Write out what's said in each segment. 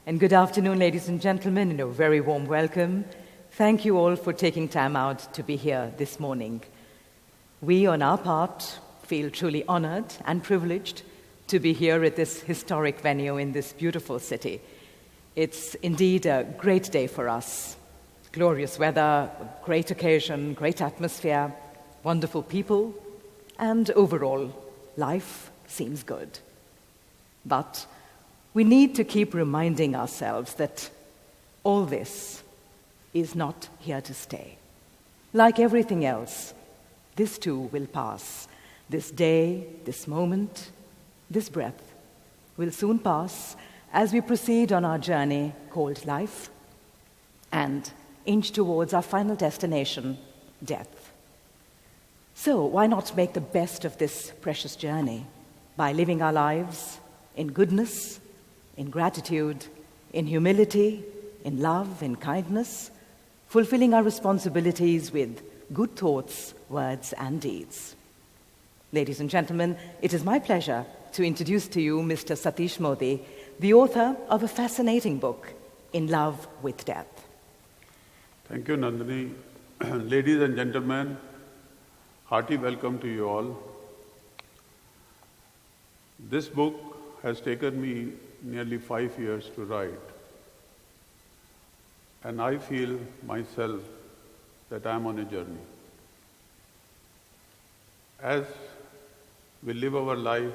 And good afternoon, ladies and gentlemen, and a very warm welcome. Thank you all for taking time out to be here this morning. We, on our part, feel truly honored and privileged to be here at this historic venue in this beautiful city. It's indeed a great day for us. Glorious weather, great occasion, great atmosphere, wonderful people, and overall, life seems good. But we need to keep reminding ourselves that all this is not here to stay. Like everything else, this too will pass. This day, this moment, this breath will soon pass as we proceed on our journey called life and inch towards our final destination, death. So why not make the best of this precious journey by living our lives in goodness, in gratitude, in humility, in love, in kindness, fulfilling our responsibilities with good thoughts, words, and deeds. Ladies and gentlemen, it is my pleasure to introduce to you Mr. Satish Modi, the author of a fascinating book, In Love with Death. Thank you, Nandini. Ladies and gentlemen, hearty welcome to you all. This book has taken me nearly 5 years to write, and I feel myself that I am on a journey. As we live our life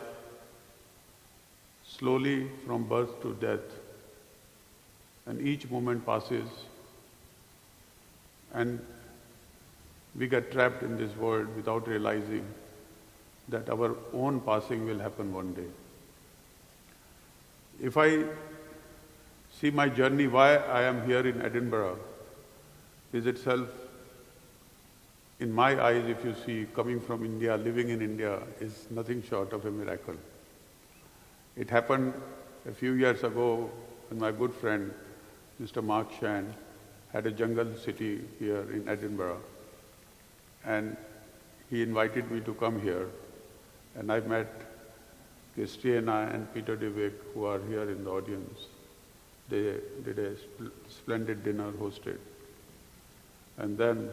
slowly from birth to death, and each moment passes, and we get trapped in this world without realizing that our own passing will happen one day. If I see my journey, why I am here in Edinburgh, is itself, in my eyes, if you see, coming from India, living in India, is nothing short of a miracle. It happened a few years ago when my good friend, Mr. Mark Shand, had a jungle city here in Edinburgh, and he invited me to come here, and I met Christiana and Peter DeWick, who are here in the audience. They did a splendid dinner hosted. And then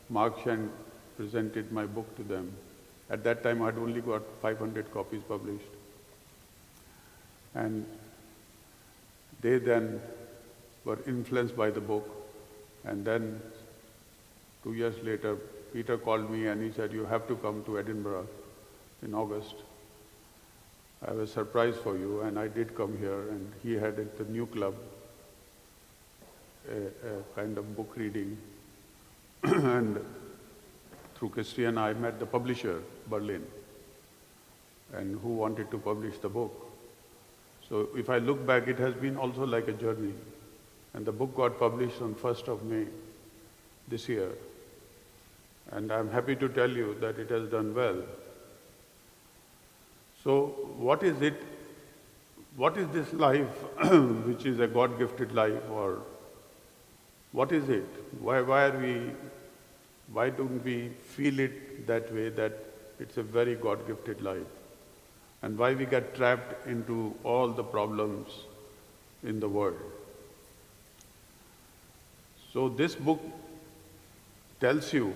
Mark Shand presented my book to them. At that time, I had only got 500 copies published. And they then were influenced by the book. And then 2 years later, Peter called me and he said, "You have to come to Edinburgh in August. I have a surprise for you," and I did come here, and he had at the New Club a kind of book reading. And through Christiana, I met the publisher, Berlin, and who wanted to publish the book. So if I look back, it has been also like a journey. And the book got published on 1st of May this year. And I'm happy to tell you that it has done well. So what is it? What is this life, which is a God-gifted life, or what is it? Why don't we feel it that way, that it's a very God-gifted life? And why we get trapped into all the problems in the world? So this book tells you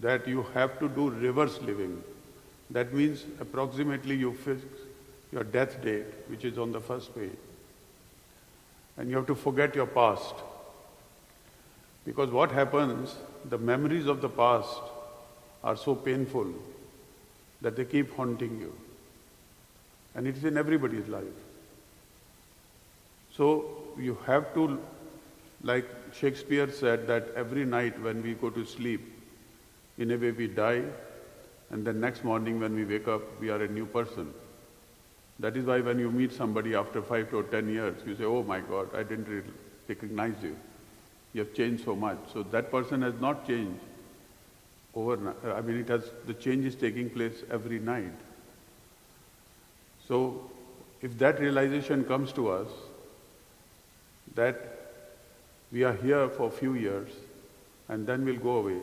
that you have to do reverse living. That means approximately you fix your death date, which is on the first page. And you have to forget your past. Because what happens, the memories of the past are so painful that they keep haunting you. And it's in everybody's life. So you have to, like Shakespeare said, that every night when we go to sleep, in a way we die, and the next morning when we wake up, we are a new person. That is why when you meet somebody after 5 to 10 years, you say, "Oh my God, I didn't really recognize you. You have changed so much." So that person has not changed overnight. The change is taking place every night. So if that realization comes to us, that we are here for a few years and then we'll go away,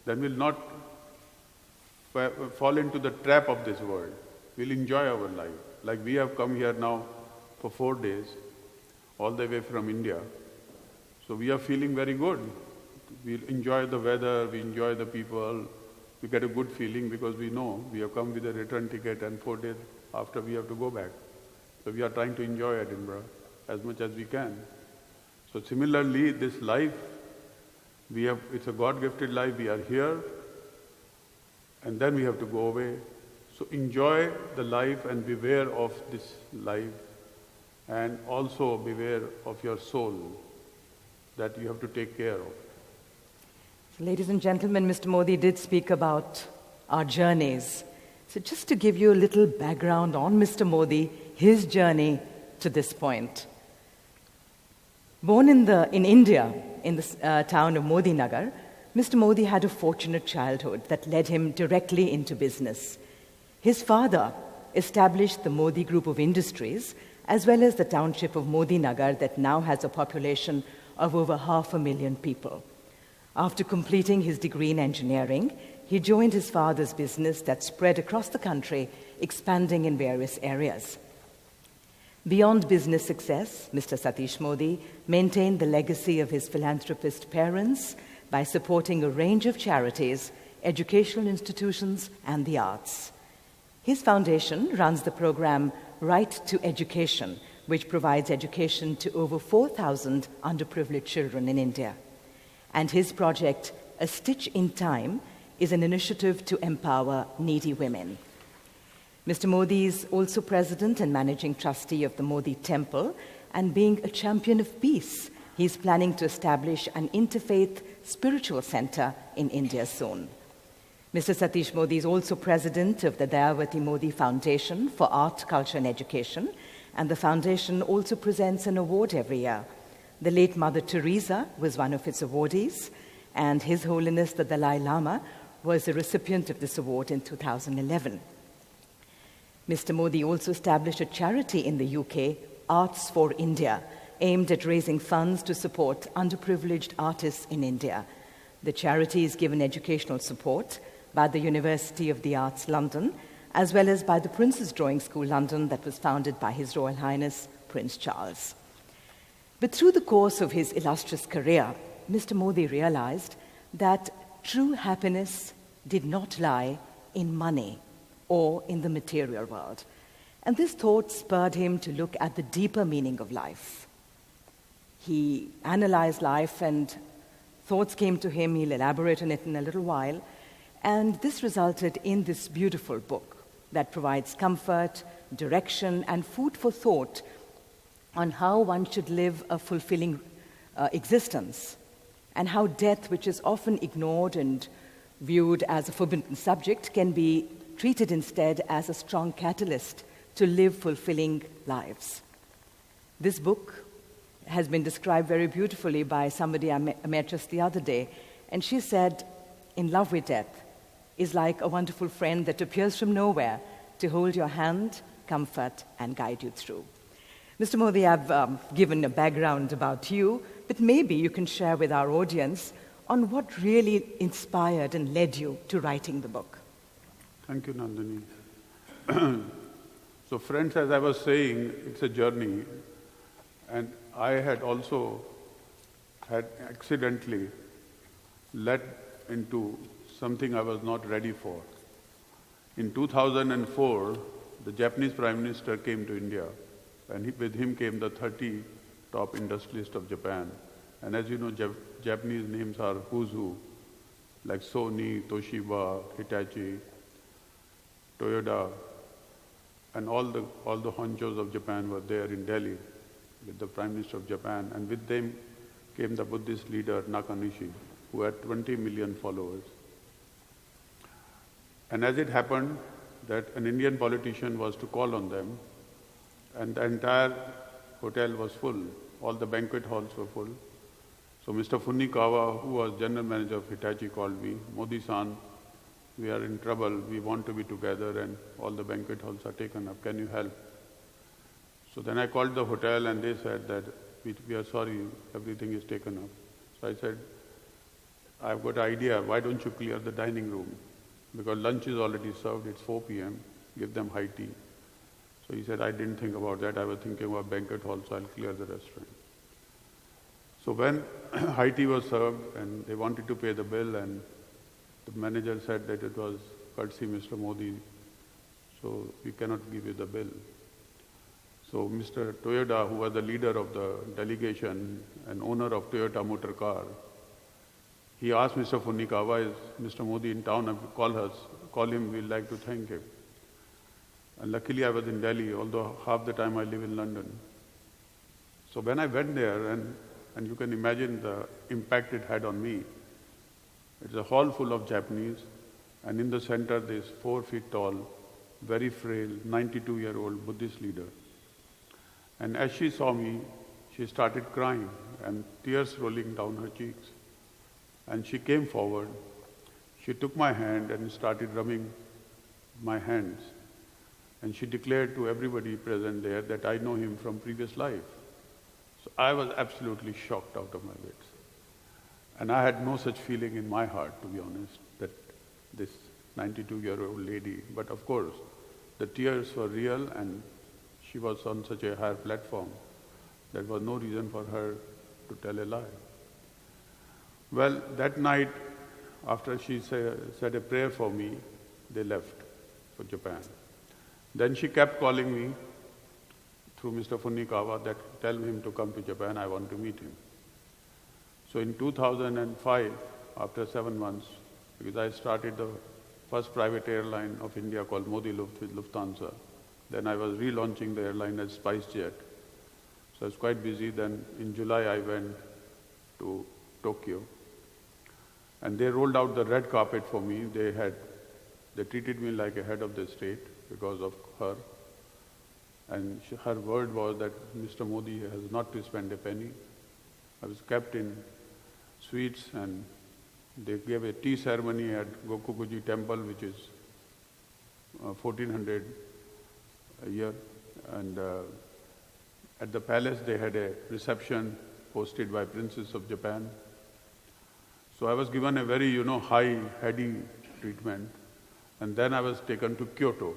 then we'll not fall into the trap of this world. We'll enjoy our life. Like we have come here now for 4 days. all the way from India. So we are feeling very good. We enjoy the weather, we enjoy the people, we get a good feeling because we know we have come with a return ticket and 4 days after we have to go back. So we are trying to enjoy Edinburgh as much as we can. So similarly, this life, it's a God-gifted life, we are here, and then we have to go away. So enjoy the life and beware of this life, and also beware of your soul that you have to take care of. Ladies and gentlemen, Mr. Modi did speak about our journeys. So just to give you a little background on Mr. Modi, his journey to this point. Born in India, in the town of Modi Nagar, Mr. Modi had a fortunate childhood that led him directly into business. His father established the Modi Group of Industries, as well as the township of Modi Nagar that now has a population of over 500,000 people. After completing his degree in engineering, he joined his father's business that spread across the country, expanding in various areas. Beyond business success, Mr. Satish Modi maintained the legacy of his philanthropist parents by supporting a range of charities, educational institutions, and the arts. His foundation runs the program Right to Education, which provides education to over 4,000 underprivileged children in India. And his project, A Stitch in Time, is an initiative to empower needy women. Mr. Modi is also president and managing trustee of the Modi Temple, and being a champion of peace, he is planning to establish an interfaith spiritual center in India soon. Mr. Satish Modi is also president of the Dayavati Modi Foundation for Art, Culture and Education, and the foundation also presents an award every year. The late Mother Teresa was one of its awardees, and His Holiness the Dalai Lama was the recipient of this award in 2011. Mr. Modi also established a charity in the UK, Arts for India, aimed at raising funds to support underprivileged artists in India. The charity is given educational support by the University of the Arts London, as well as by the Prince's Drawing School London that was founded by His Royal Highness Prince Charles. But through the course of his illustrious career, Mr. Modi realized that true happiness did not lie in money or in the material world. And this thought spurred him to look at the deeper meaning of life. He analyzed life and thoughts came to him. He'll elaborate on it in a little while. And this resulted in this beautiful book that provides comfort, direction, and food for thought on how one should live a fulfilling existence, and how death, which is often ignored and viewed as a forbidden subject, can be treated instead as a strong catalyst to live fulfilling lives. This book has been described very beautifully by somebody I met just the other day, and she said, "In love with death is like a wonderful friend that appears from nowhere to hold your hand, comfort, and guide you through." Mr. Modi, I've given a background about you, but maybe you can share with our audience on what really inspired and led you to writing the book. Thank you, Nandini. So friends, as I was saying, it's a journey, and I had also accidentally led into something I was not ready for. In 2004, the Japanese Prime Minister came to India, and with him came the 30 top industrialists of Japan. And as you know, Japanese names are who's who, like Sony, Toshiba, Hitachi, Toyota, and all the honchos of Japan were there in Delhi with the Prime Minister of Japan. And with them came the Buddhist leader Nakanishi, who had 20 million followers. And as it happened that an Indian politician was to call on them, and the entire hotel was full, all the banquet halls were full. So Mr. Funikawa, who was general manager of Hitachi, called me, "Modi-san, we are in trouble, we want to be together and all the banquet halls are taken up, can you help?" So then I called the hotel and they said that, we are sorry, everything is taken up. So I said, "I've got an idea, why don't you clear the dining room? Because lunch is already served, it's 4 p.m., give them high tea." So he said, I didn't think about that. I was thinking about banquet hall, so I'll clear the restaurant. So when high tea was served and they wanted to pay the bill, and the manager said that it was courtesy Mr. Modi, so we cannot give you the bill. So Mr. Toyoda, who was the leader of the delegation and owner of Toyota Motor Car, he asked Mr. Funikawa, is Mr. Modi in town? Call him, we'd like to thank him. And luckily I was in Delhi, although half the time I live in London. So when I went there, and you can imagine the impact it had on me. It's a hall full of Japanese, and in the center there's 4 feet tall, very frail, 92-year-old Buddhist leader. And as she saw me, she started crying and tears rolling down her cheeks. And she came forward, she took my hand and started rubbing my hands. And she declared to everybody present there that I know him from previous life. So I was absolutely shocked out of my wits. And I had no such feeling in my heart, to be honest, that this 92-year-old lady, but of course, the tears were real and she was on such a higher platform. There was no reason for her to tell a lie. Well, that night, after she said a prayer for me, they left for Japan. Then she kept calling me through Mr. Funikawa that tell him to come to Japan, I want to meet him. So in 2005, after 7 months, because I started the first private airline of India called Modi Luft with Lufthansa, then I was relaunching the airline as SpiceJet. So I was quite busy. Then in July I went to Tokyo. And they rolled out the red carpet for me. They treated me like a head of the state because of her. And her word was that Mr. Modi has not to spend a penny. I was kept in suites, and they gave a tea ceremony at Gokokuji temple, which is 1400 a year. And at the palace they had a reception hosted by Princess of Japan. So I was given a very, high, heady treatment. And then I was taken to Kyoto.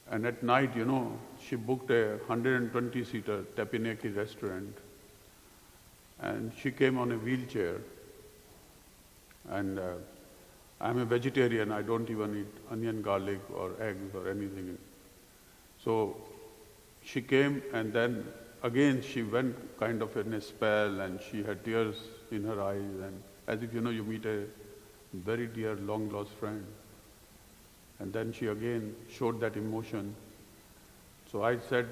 And at night, she booked a 120-seater teppanyaki restaurant. And she came on a wheelchair. And I'm a vegetarian. I don't even eat onion, garlic, or eggs or anything. So she came, and then again she went kind of in a spell, and she had tears in her eyes, and as if, you meet a very dear, long-lost friend. And then she again showed that emotion. So I said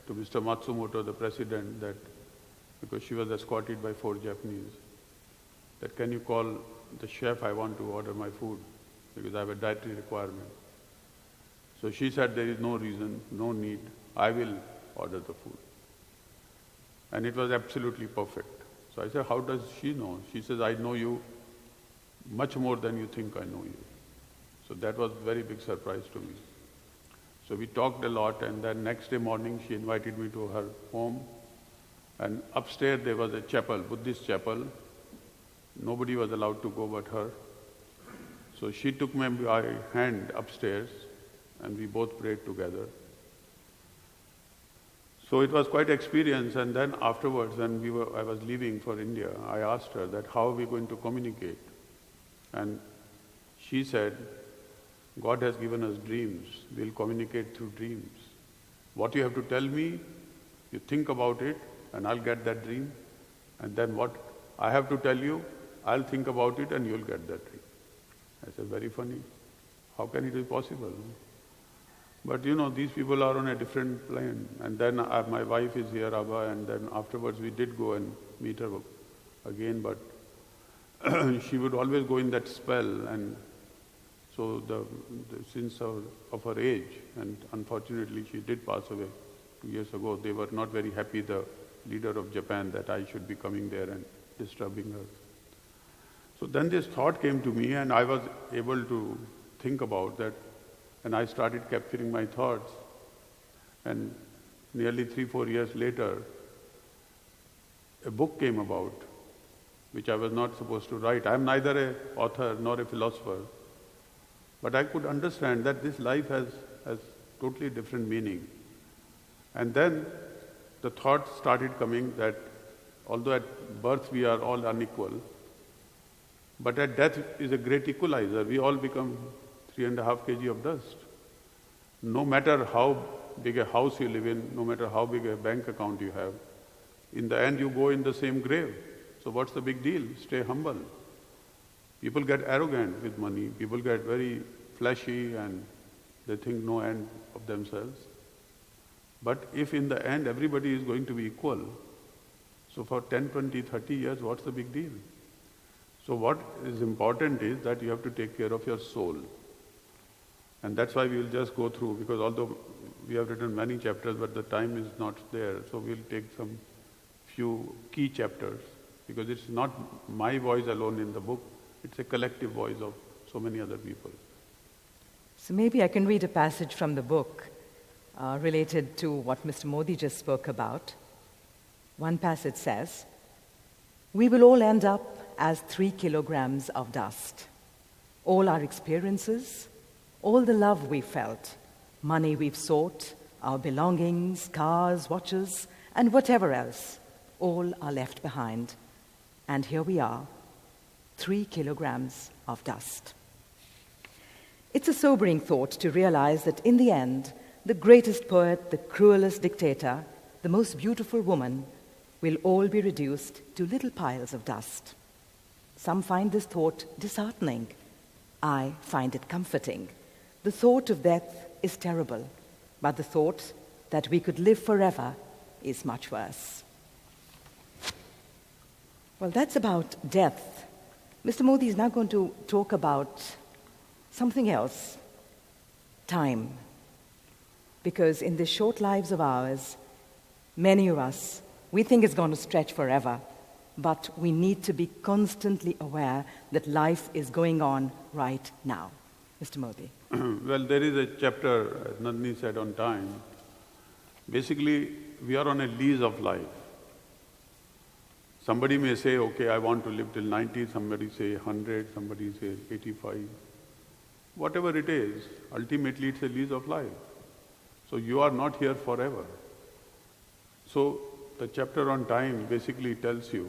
to Mr. Matsumoto, the president, that because she was escorted by 4 Japanese, that can you call the chef, I want to order my food, because I have a dietary requirement. So she said, there is no reason, no need, I will order the food. And it was absolutely perfect. So I said, how does she know? She says, I know you much more than you think I know you. So that was a very big surprise to me. So we talked a lot, and then next day morning she invited me to her home. And upstairs there was a chapel, Buddhist chapel. Nobody was allowed to go but her. So she took me by hand upstairs, and we both prayed together. So it was quite an experience. And then afterwards, when I was leaving for India, I asked her that how are we going to communicate? And she said, God has given us dreams. We'll communicate through dreams. What you have to tell me, you think about it, and I'll get that dream. And then what I have to tell you, I'll think about it, and you'll get that dream. I said, very funny. How can it be possible? But these people are on a different plane. And then my wife is here, Abba, and then afterwards we did go and meet her again, but she would always go in that spell, and so since of her age, and unfortunately she did pass away 2 years ago, they were not very happy, the leader of Japan, that I should be coming there and disturbing her. So then this thought came to me, and I was able to think about that, and I started capturing my thoughts. And nearly 3-4 years later, a book came about, which I was not supposed to write. I am neither an author nor a philosopher, but I could understand that this life has totally different meaning. And then the thought started coming that although at birth we are all unequal, but at death is a great equalizer. We all become 3.5 kg of dust. No matter how big a house you live in, no matter how big a bank account you have, in the end you go in the same grave. So what's the big deal? Stay humble. People get arrogant with money. People get very flashy and they think no end of themselves. But if in the end everybody is going to be equal, so for 10, 20, 30 years, what's the big deal? So what is important is that you have to take care of your soul. And that's why we will just go through, because although we have written many chapters, but the time is not there, so we'll take some few key chapters, because it's not my voice alone in the book, it's a collective voice of so many other people. So maybe I can read a passage from the book related to what Mr. Modi just spoke about. One passage says, "We will all end up as 3 kilograms of dust. All our experiences, all the love we felt, money we've sought, our belongings, cars, watches, and whatever else, all are left behind. And here we are, 3 kilograms of dust." It's a sobering thought to realize that in the end, the greatest poet, the cruelest dictator, the most beautiful woman will all be reduced to little piles of dust. Some find this thought disheartening. I find it comforting. The thought of death is terrible, but the thought that we could live forever is much worse. Well, that's about death. Mr. Modi is now going to talk about something else, time. Because in the short lives of ours, many of us, we think it's going to stretch forever, but we need to be constantly aware that life is going on right now. Mr. Modi. Well, there is a chapter, as Nandini said, on time. Basically, we are on a lease of life. Somebody may say, okay, I want to live till 90, somebody say 100, somebody say 85. Whatever it is, ultimately it's a lease of life. So you are not here forever. So the chapter on time basically tells you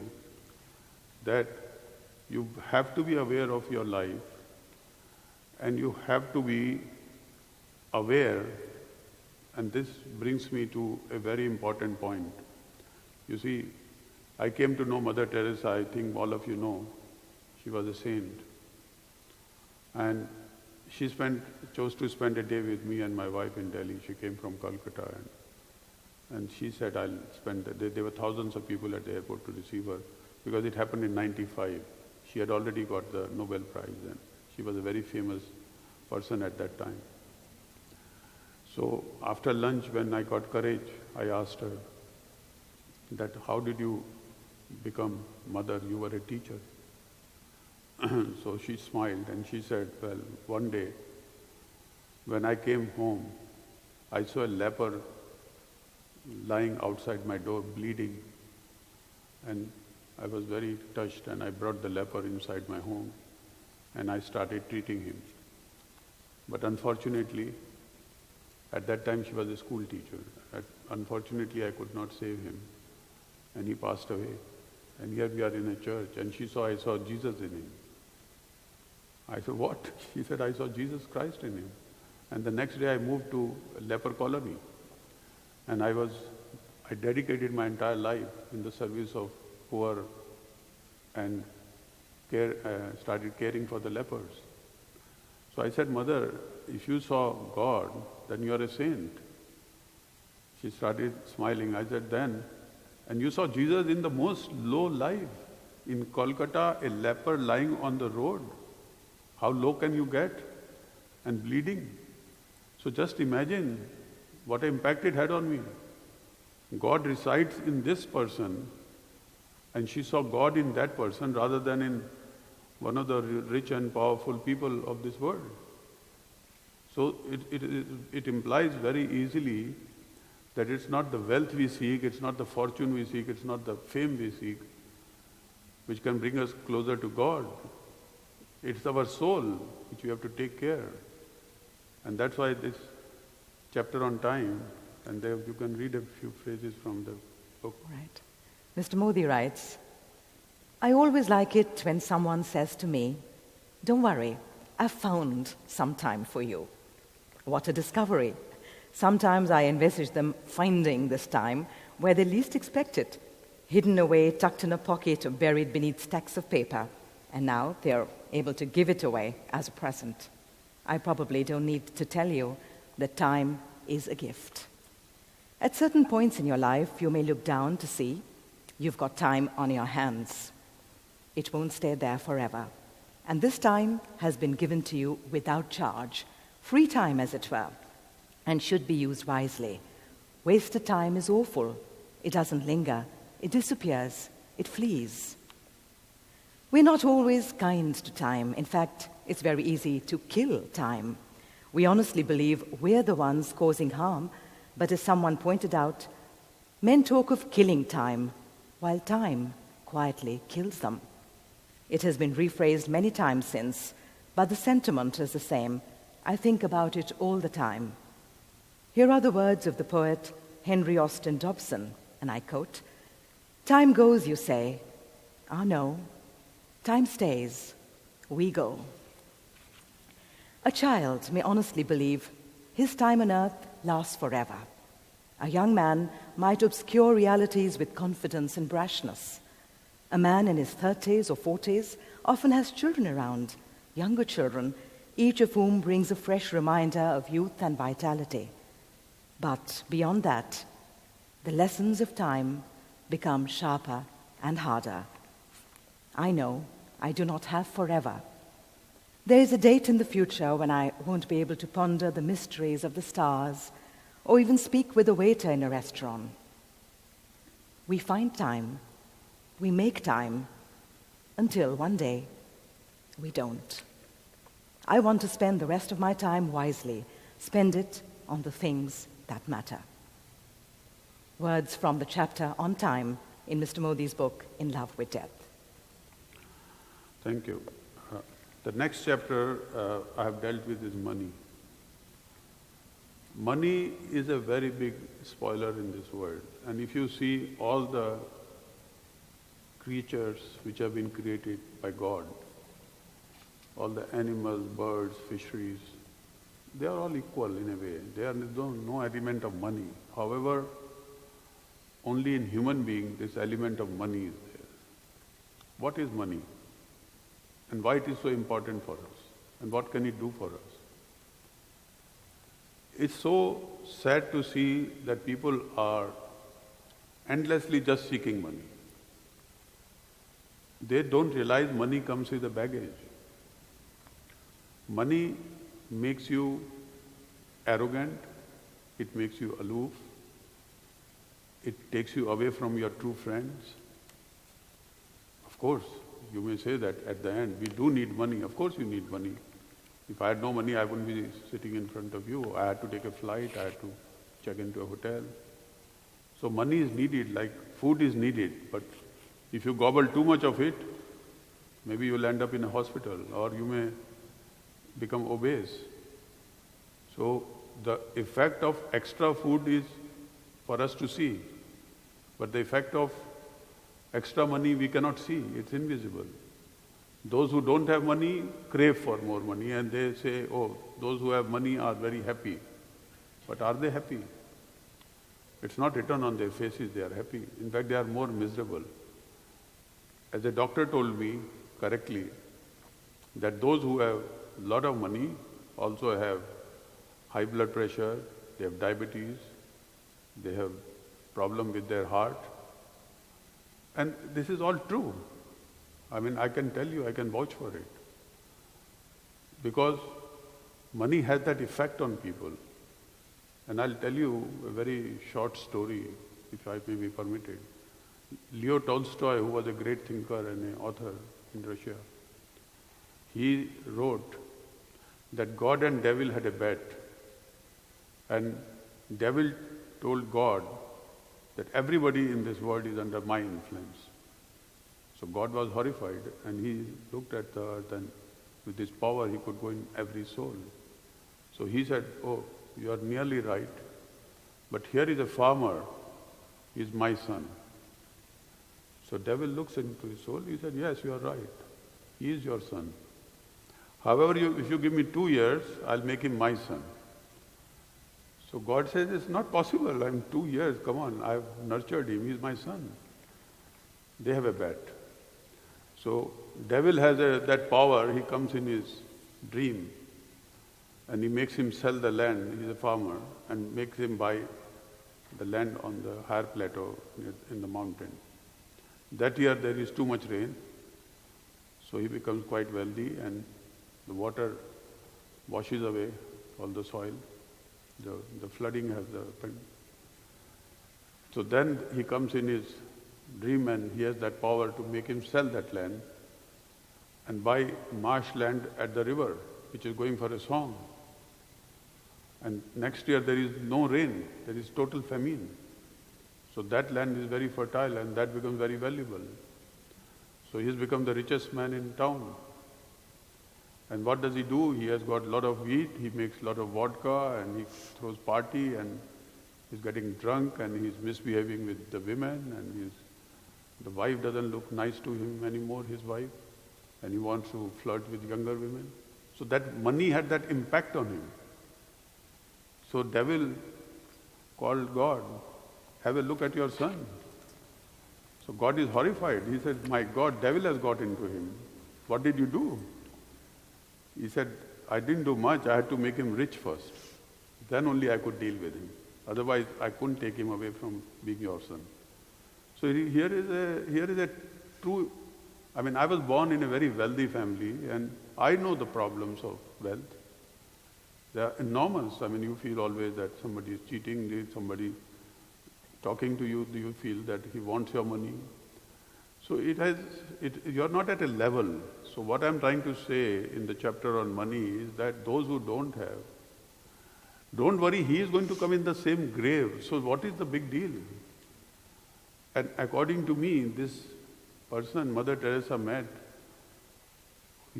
that you have to be aware of your life and you have to be aware, and this brings me to a very important point. You see, I came to know Mother Teresa, I think all of you know. She was a saint. And she chose to spend a day with me and my wife in Delhi. She came from Calcutta and she said, I'll spend the day. There were thousands of people at the airport to receive her because it happened in 95. She had already got the Nobel Prize then. She was a very famous person at that time. So after lunch, when I got courage, I asked her that, how did you become mother? You were a teacher. So she smiled and she said, well, one day when I came home, I saw a leper lying outside my door bleeding, and I was very touched, and I brought the leper inside my home and I started treating him. But unfortunately, at that time she was a school teacher. Unfortunately, I could not save him and he passed away. And here we are in a church and I saw Jesus in him. I said, what? She said, I saw Jesus Christ in him. And the next day I moved to a leper colony. And I dedicated my entire life in the service of poor and started caring for the lepers. So I said, Mother, if you saw God, then you are a saint. She started smiling. I said, then, and you saw Jesus in the most low life. In Kolkata, a leper lying on the road. How low can you get? And bleeding. So just imagine what impact it had on me. God resides in this person, and she saw God in that person rather than in one of the rich and powerful people of this world. So it implies very easily that it's not the wealth we seek, it's not the fortune we seek, it's not the fame we seek, which can bring us closer to God. It's our soul which we have to take care. And that's why this chapter on time, and there you can read a few phrases from the book. Right. Mr. Modi writes, I always like it when someone says to me, don't worry, I've found some time for you. What a discovery. Sometimes I envisage them finding this time where they least expect it, hidden away, tucked in a pocket or buried beneath stacks of paper, and now they're able to give it away as a present. I probably don't need to tell you that time is a gift. At certain points in your life, you may look down to see you've got time on your hands. It won't stay there forever. And this time has been given to you without charge, free time as it were, and should be used wisely. Wasted time is awful. It doesn't linger. It disappears. It flees. We're not always kind to time. In fact, it's very easy to kill time. We honestly believe we're the ones causing harm, but as someone pointed out, men talk of killing time, while time quietly kills them. It has been rephrased many times since, but the sentiment is the same. I think about it all the time. Here are the words of the poet Henry Austin Dobson, and I quote, time goes, you say. Ah, no. Time stays. We go. A child may honestly believe his time on earth lasts forever. A young man might obscure realities with confidence and brashness. A man in his 30s or 40s often has children around, younger children, each of whom brings a fresh reminder of youth and vitality. But beyond that, the lessons of time become sharper and harder. I know I do not have forever. There is a date in the future when I won't be able to ponder the mysteries of the stars or even speak with a waiter in a restaurant. We find time, we make time, until one day we don't. I want to spend the rest of my time wisely, spend it on the things that matter. Words from the chapter on time in Mr. Modi's book, In Love with Death. Thank you. The next chapter I have dealt with is money. Money is a very big spoiler in this world. And if you see all the creatures which have been created by God, all the animals, birds, fisheries, they are all equal in a way. There is no element of money. However, only in human being this element of money is there. What is money? And why it is so important for us? And what can it do for us? It's so sad to see that people are endlessly just seeking money. They don't realize money comes with a baggage. Money makes you arrogant, it makes you aloof, it takes you away from your true friends. Of course, you may say that at the end, we do need money. Of course you need money. If I had no money, I wouldn't be sitting in front of you. I had to take a flight, I had to check into a hotel. So money is needed, like food is needed. But if you gobble too much of it, maybe you'll end up in a hospital or you may become obese. So the effect of extra food is for us to see. But the effect of extra money we cannot see, it's invisible. Those who don't have money crave for more money and they say, oh, those who have money are very happy. But are they happy? It's not written on their faces they are happy. In fact, they are more miserable. As a doctor told me correctly, that those who have a lot of money also have high blood pressure, they have diabetes, they have problem with their heart. And this is all true. I mean, I can tell you, I can vouch for it. Because money has that effect on people. And I'll tell you a very short story, if I may be permitted. Leo Tolstoy, who was a great thinker and an author in Russia, he wrote that God and devil had a bet. And devil told God that everybody in this world is under my influence. So God was horrified and he looked at the earth and with his power he could go in every soul. So he said, oh, you are nearly right. But here is a farmer, he is my son. So devil looks into his soul, he said, yes, you are right. He is your son. However, if you give me 2 years, I'll make him my son. So God says, it's not possible. I'm 2 years, come on, I've nurtured him, he's my son. They have a bet. So devil has that power, he comes in his dream and he makes him sell the land, he's a farmer, and makes him buy the land on the higher plateau in the mountain. That year there is too much rain, so he becomes quite wealthy and the water washes away all the soil. The flooding has happened. So then he comes in his dream and he has that power to make him sell that land and buy marshland at the river, which is going for a song. And next year there is no rain, there is total famine. So that land is very fertile and that becomes very valuable. So he has become the richest man in town. And what does he do? He has got a lot of wheat, he makes a lot of vodka and he throws party and he's getting drunk and he's misbehaving with the women and the wife doesn't look nice to him anymore, his wife, and he wants to flirt with younger women. So that money had that impact on him. So devil called God, have a look at your son. So God is horrified. He said, my God, devil has got into him. What did you do? He said, I didn't do much. I had to make him rich first. Then only I could deal with him. Otherwise, I couldn't take him away from being your son. So here is a true, I was born in a very wealthy family and I know the problems of wealth. They are enormous. You feel always that somebody is cheating, somebody talking to you, you feel that he wants your money. So you're not at a level. So what I'm trying to say in the chapter on money is that those who don't have, don't worry, he is going to come in the same grave. So what is the big deal? And according to me, this person Mother Teresa met,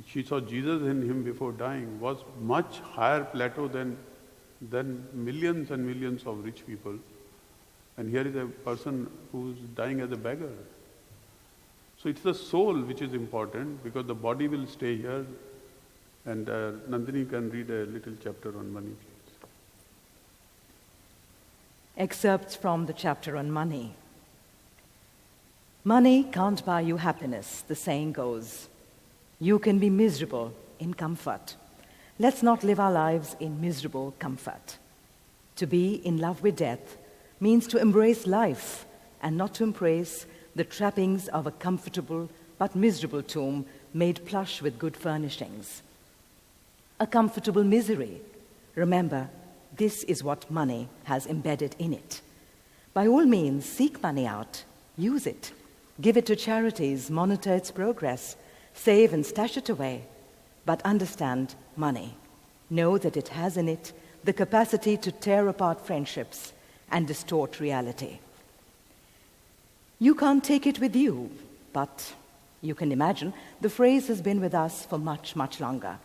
she saw Jesus in him before dying, was much higher plateau than millions and millions of rich people. And here is a person who's dying as a beggar. So it's the soul which is important because the body will stay here. And Nandini can read a little chapter on money, please. Excerpts from the chapter on money. Money can't buy you happiness, the saying goes. You can be miserable in comfort. Let's not live our lives in miserable comfort. To be in love with death means to embrace life and not to embrace the trappings of a comfortable but miserable tomb made plush with good furnishings. A comfortable misery. Remember, this is what money has embedded in it. By all means, seek money out, use it, give it to charities, monitor its progress, save and stash it away, but understand money. Know that it has in it the capacity to tear apart friendships and distort reality. You can't take it with you, but you can imagine the phrase has been with us for much, much longer.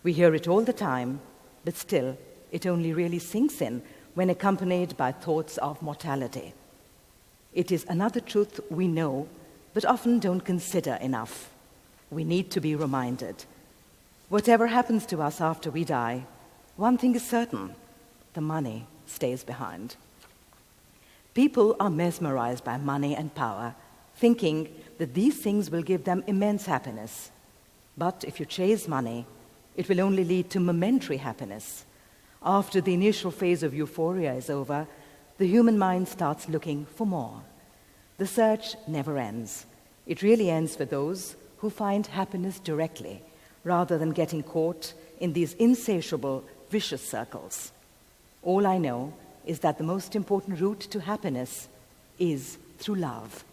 We hear it all the time, but still it only really sinks in when accompanied by thoughts of mortality. It is another truth we know, but often don't consider enough. We need to be reminded. Whatever happens to us after we die, one thing is certain, the money stays behind. People are mesmerized by money and power, thinking that these things will give them immense happiness. But if you chase money, it will only lead to momentary happiness. After the initial phase of euphoria is over, the human mind starts looking for more. The search never ends. It really ends for those who find happiness directly, rather than getting caught in these insatiable, vicious circles. All I know is that the most important route to happiness is through love.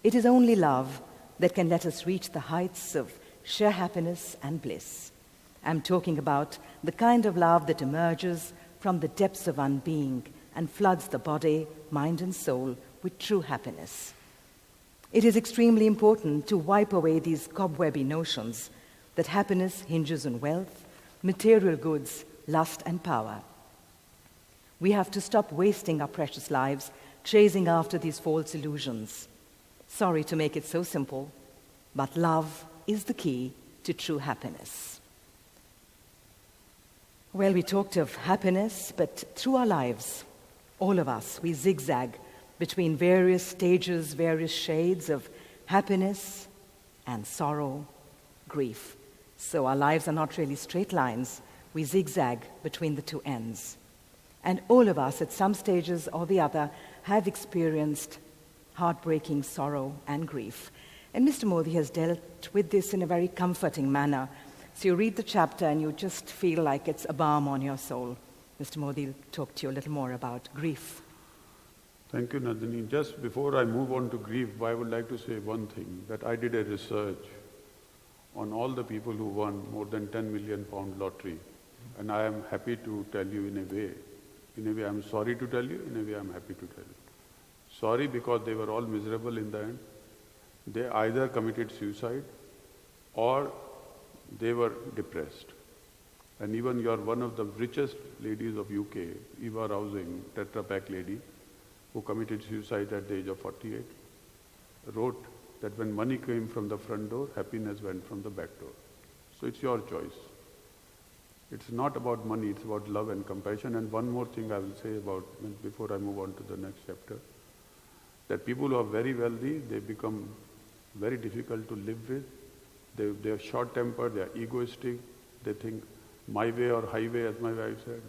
It is only love that can let us reach the heights of sheer happiness and bliss. I'm talking about the kind of love that emerges from the depths of unbeing and floods the body, mind, and soul with true happiness. It is extremely important to wipe away these cobwebby notions that happiness hinges on wealth, material goods, lust, and power. We have to stop wasting our precious lives chasing after these false illusions. Sorry to make it so simple, but love is the key to true happiness. Well, we talked of happiness, but through our lives, all of us, we zigzag between various stages, various shades of happiness and sorrow, grief. So our lives are not really straight lines. We zigzag between the two ends. And all of us, at some stages or the other, have experienced heartbreaking sorrow and grief. And Mr. Modi has dealt with this in a very comforting manner. So you read the chapter and you just feel like it's a balm on your soul. Mr. Modi will talk to you a little more about grief. Thank you, Nandini. Just before I move on to grief, I would like to say one thing, that I did a research on all the people who won more than £10 million lottery. And I am happy to tell you in a way. In a way I'm sorry to tell you, in a way I'm happy to tell you. Sorry because they were all miserable in the end. They either committed suicide or they were depressed. And even one of the richest ladies of UK, Eva Rousing, Tetra Pak lady, who committed suicide at the age of 48, wrote that when money came from the front door, happiness went from the back door. So it's your choice. It's not about money, it's about love and compassion. And one more thing I will say about, before I move on to the next chapter, that people who are very wealthy, they become very difficult to live with. They are short-tempered, they are egoistic, they think my way or highway, as my wife said.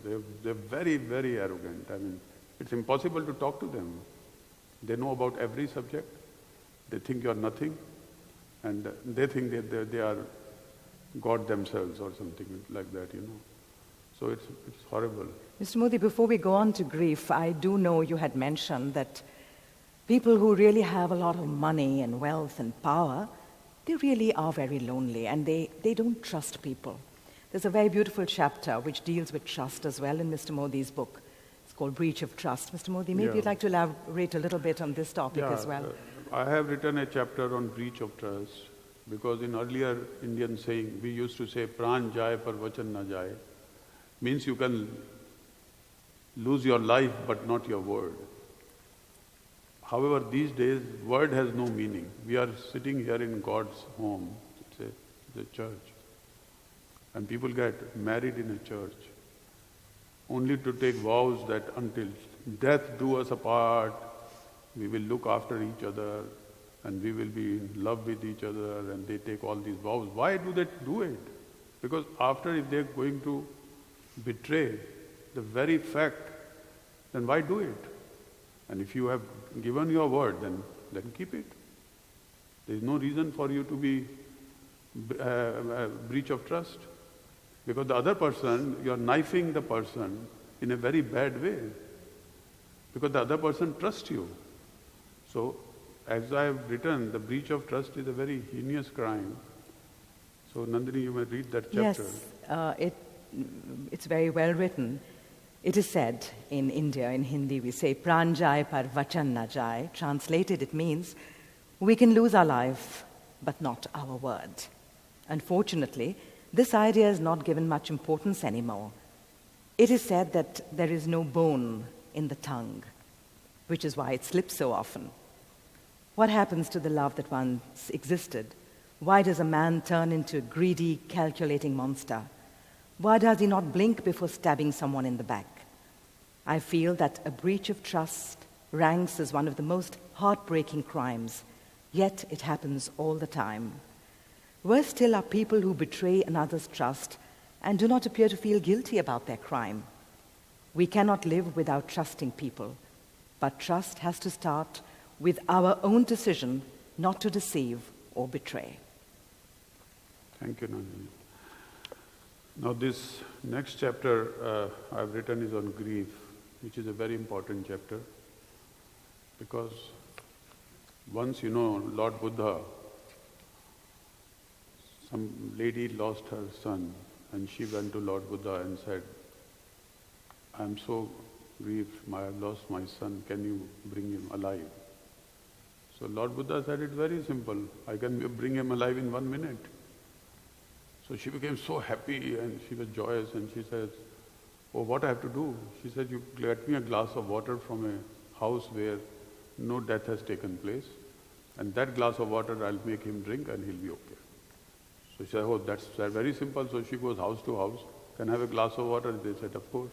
They're very, very arrogant. I mean, it's impossible to talk to them. They know about every subject. They think you're nothing. And they think they are God themselves or something like that, you know. So it's horrible. Mr. Modi, before we go on to grief, I do know you had mentioned that people who really have a lot of money and wealth and power, they really are very lonely and they don't trust people. There's a very beautiful chapter which deals with trust as well in Mr. Modi's book. It's called Breach of Trust. Mr. Modi, maybe you'd like to elaborate a little bit on this topic as well. I have written a chapter on breach of trust because in earlier Indian saying, we used to say, Pran jai par vachan na jai, means you can lose your life but not your word. However, these days, word has no meaning. We are sitting here in God's home, it's a church. And people get married in a church, only to take vows that until death do us apart, we will look after each other, and we will be in love with each other, and they take all these vows. Why do they do it? Because after, if they're going to betray the very fact, then why do it? And if you have given your word, then keep it. There is no reason for you to be breach of trust. Because the other person, you are knifing the person in a very bad way. Because the other person trusts you. So, as I have written, the breach of trust is a very heinous crime. So, Nandini, you may read that chapter. Yes, it's very well written. It is said in India, in Hindi, we say, Pran jai par vachan na jai. Translated, it means, we can lose our life, but not our word. Unfortunately, this idea is not given much importance anymore. It is said that there is no bone in the tongue, which is why it slips so often. What happens to the love that once existed? Why does a man turn into a greedy, calculating monster? Why does he not blink before stabbing someone in the back? I feel that a breach of trust ranks as one of the most heartbreaking crimes, yet it happens all the time. Worse still are people who betray another's trust and do not appear to feel guilty about their crime. We cannot live without trusting people, but trust has to start with our own decision not to deceive or betray. Thank you, Nandini. Now this next chapter I've written is on grief, which is a very important chapter, because once, Lord Buddha, some lady lost her son, and she went to Lord Buddha and said, I'm so grieved, I've lost my son, can you bring him alive? So Lord Buddha said, it's very simple, I can bring him alive in 1 minute. So she became so happy and she was joyous, and she says, Oh, what I have to do? She said, you get me a glass of water from a house where no death has taken place, and that glass of water I'll make him drink and he'll be okay. So she said, oh, that's very simple. So she goes house to house, can I have a glass of water? They said, of course.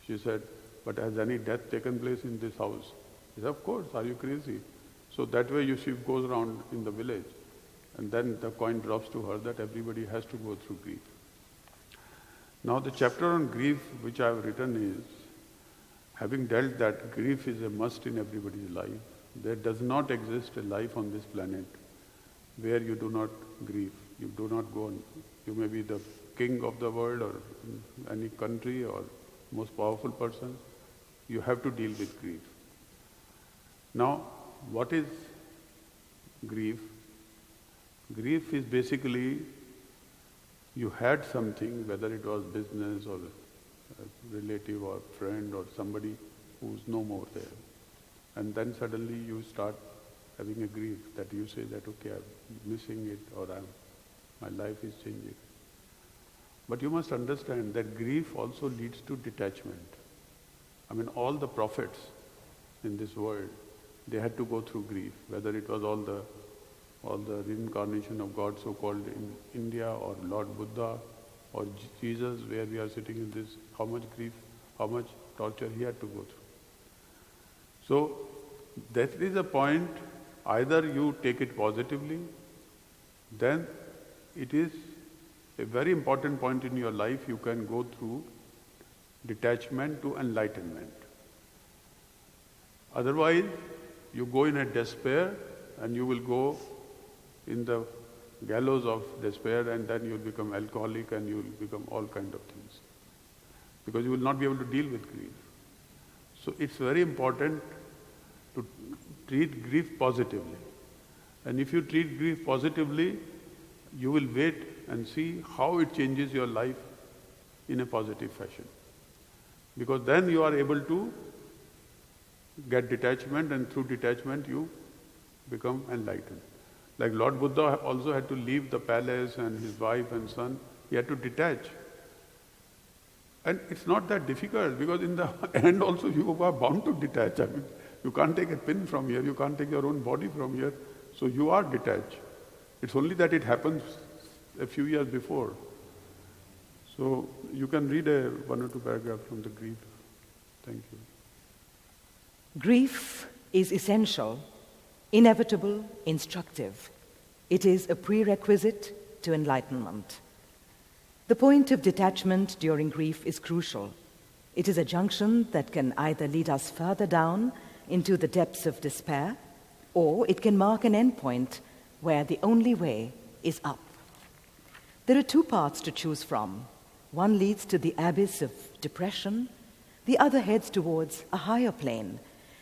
She said, but has any death taken place in this house? He said, of course, are you crazy? So that way she goes around in the village, and then the coin drops to her that everybody has to go through grief. Now the chapter on grief which I have written is, having dealt that grief is a must in everybody's life, there does not exist a life on this planet where you do not grieve. You do not go on. You may be the king of the world or any country or most powerful person. You have to deal with grief. Now, what is grief? Grief is basically you had something, whether it was business or a relative or friend or somebody who's no more there. And then suddenly you start having a grief that you say that, okay, I'm missing it or my life is changing. But you must understand that grief also leads to detachment. I mean, all the prophets in this world, they had to go through grief, whether it was all the reincarnation of God so-called in India or Lord Buddha or Jesus where we are sitting in this, how much grief, how much torture he had to go through. So that is a point, either you take it positively, then it is a very important point in your life, you can go through detachment to enlightenment. Otherwise, you go in a despair and you will go in the gallows of despair, and then you'll become alcoholic and you'll become all kind of things. Because you will not be able to deal with grief. So it's very important to treat grief positively. And if you treat grief positively, you will wait and see how it changes your life in a positive fashion. Because then you are able to get detachment, and through detachment you become enlightened. Like Lord Buddha also had to leave the palace and his wife and son. He had to detach. And it's not that difficult, because in the end also you are bound to detach. I mean, you can't take a pin from here, you can't take your own body from here, so you are detached. It's only that it happens a few years before. So you can read one or two paragraphs from the grief. Thank you. Grief is essential, inevitable, instructive. It is a prerequisite to enlightenment. The point of detachment during grief is crucial. It is a junction that can either lead us further down into the depths of despair, or it can mark an endpoint where the only way is up. There are two paths to choose from. One leads to the abyss of depression, the other heads towards a higher plane.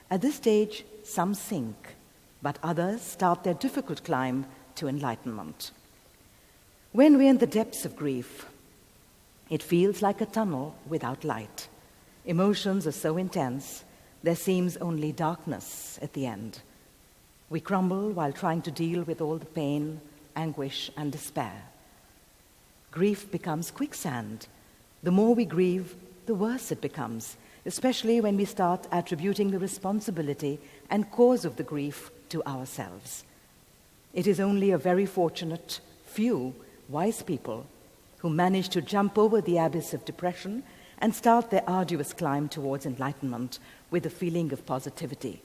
At this stage, some sink, but others start their difficult climb to enlightenment. When we're in the depths of grief, it feels like a tunnel without light. Emotions are so intense, there seems only darkness at the end. We crumble while trying to deal with all the pain, anguish, and despair. Grief becomes quicksand. The more we grieve, the worse it becomes, especially when we start attributing the responsibility and cause of the grief to ourselves. It is only a very fortunate few wise people who manage to jump over the abyss of depression and start their arduous climb towards enlightenment with a feeling of positivity.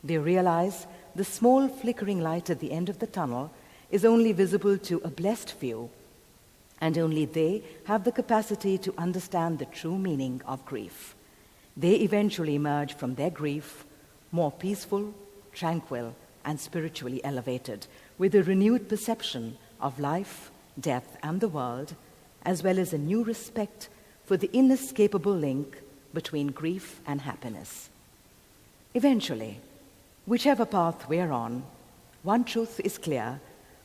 They realize the small flickering light at the end of the tunnel is only visible to a blessed few, and only they have the capacity to understand the true meaning of grief. They eventually emerge from their grief more peaceful, tranquil, and spiritually elevated, with a renewed perception of life, death, and the world, as well as a new respect for the inescapable link between grief and happiness. Eventually, whichever path we're on, one truth is clear: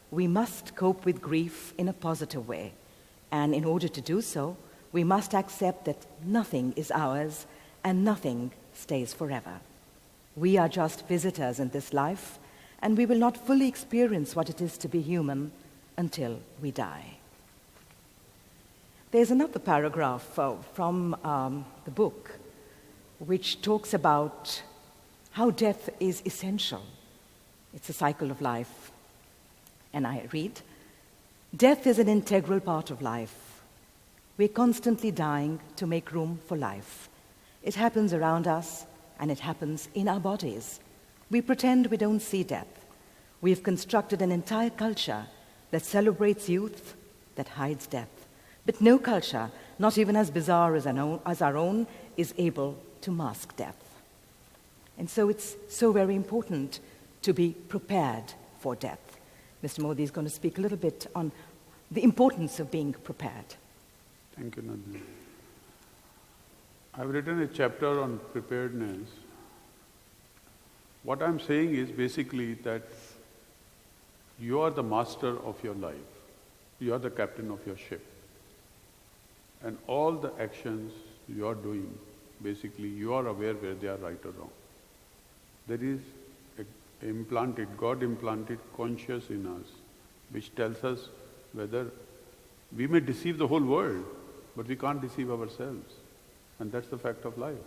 we must cope with grief in a positive way. And in order to do so, we must accept that nothing is ours and nothing stays forever. We are just visitors in this life, and we will not fully experience what it is to be human until we die. There's another paragraph from the book which talks about how death is essential. It's a cycle of life. And I read, "Death is an integral part of life. We're constantly dying to make room for life. It happens around us, and it happens in our bodies. We pretend we don't see death. We've constructed an entire culture that celebrates youth, that hides death. But no culture, not even as bizarre as our own, is able to mask death." And so it's so very important to be prepared for death. Mr. Modi is going to speak a little bit on the importance of being prepared. Thank you, Nandini. I've written a chapter on preparedness. What I'm saying is basically that you are the master of your life. You are the captain of your ship. And all the actions you are doing, basically, you are aware where they are right or wrong. There is God implanted conscious in us, which tells us whether we may deceive the whole world, but we can't deceive ourselves. And that's the fact of life.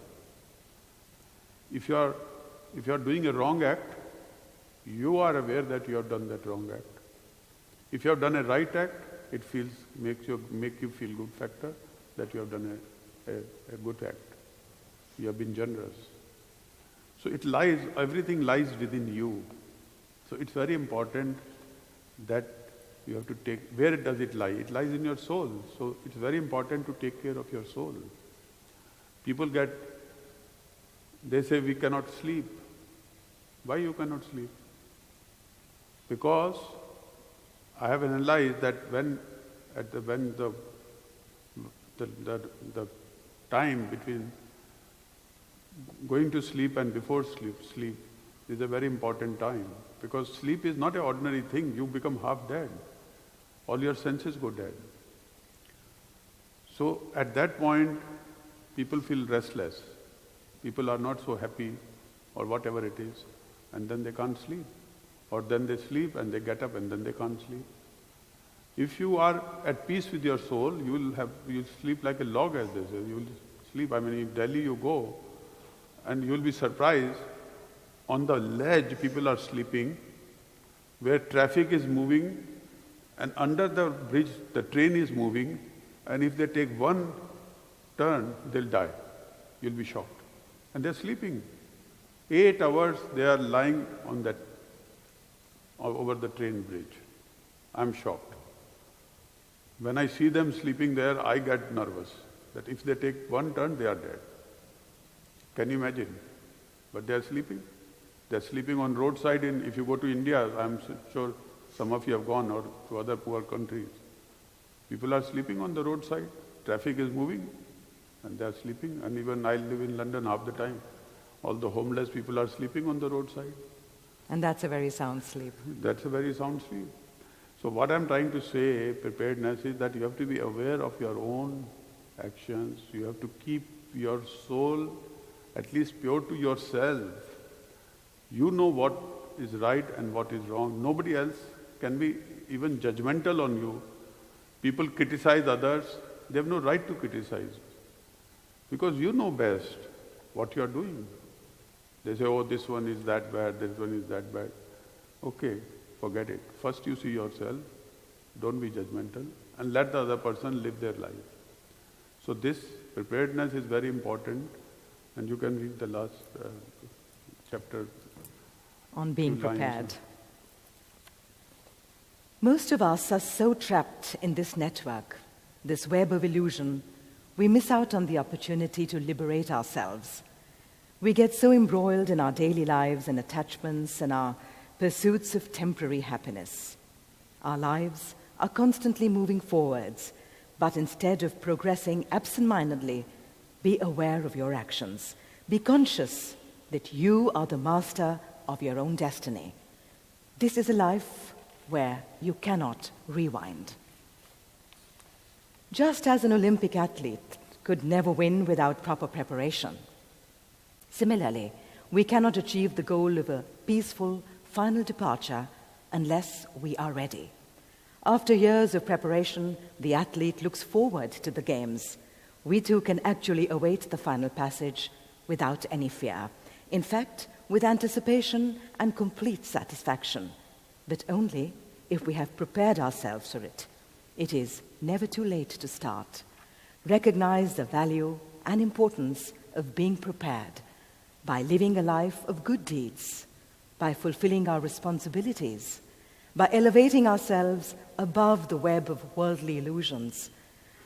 If you are doing a wrong act, you are aware that you have done that wrong act. If you have done a right act, it make you feel good factor that you have done a good act. You have been generous. So everything lies within you. So it's very important that you have to where does it lie? It lies in your soul. So it's very important to take care of your soul. People they say we cannot sleep. Why you cannot sleep? Because I have analyzed that when the time between going to sleep and before sleep is a very important time, because sleep is not an ordinary thing. You become half dead. All your senses go dead. So at that point, people feel restless. People are not so happy or whatever it is, and then they can't sleep. Or then they sleep and they get up and then they can't sleep. If you are at peace with your soul, you'll sleep like a log, as they say. You'll sleep. I mean, in Delhi you go, and you'll be surprised. On the ledge, people are sleeping, where traffic is moving, and under the bridge, the train is moving, and if they take one turn, they'll die. You'll be shocked. And they're sleeping. 8 hours they are lying on that, over the train bridge. I'm shocked. When I see them sleeping there, I get nervous, that if they take one turn, they are dead. Can you imagine? But they are sleeping. They are sleeping on roadside. If you go to India, I'm sure some of you have gone, or to other poor countries. People are sleeping on the roadside. Traffic is moving, and they are sleeping. And even I live in London half the time. All the homeless people are sleeping on the roadside. And that's a very sound sleep. That's a very sound sleep. So what I'm trying to say, preparedness, is that you have to be aware of your own actions. You have to keep your soul at least pure to yourself. You know what is right and what is wrong. Nobody else can be even judgmental on you. People criticize others. They have no right to criticize, because you know best what you are doing. They say, oh, this one is that bad, this one is that bad. Okay, forget it. First you see yourself, don't be judgmental, and let the other person live their life. So this preparedness is very important, and you can read the last chapter. On being prepared. Most of us are so trapped in this network, this web of illusion, we miss out on the opportunity to liberate ourselves. We get so embroiled in our daily lives and attachments and our pursuits of temporary happiness. Our lives are constantly moving forwards, but instead of progressing absent-mindedly, be aware of your actions. Be conscious that you are the master of your own destiny. This is a life where you cannot rewind. Just as an Olympic athlete could never win without proper preparation, similarly, we cannot achieve the goal of a peaceful final departure unless we are ready. After years of preparation, the athlete looks forward to the games. We too can actually await the final passage without any fear. In fact, with anticipation and complete satisfaction, but only if we have prepared ourselves for it. It is never too late to start. Recognize the value and importance of being prepared by living a life of good deeds, by fulfilling our responsibilities, by elevating ourselves above the web of worldly illusions,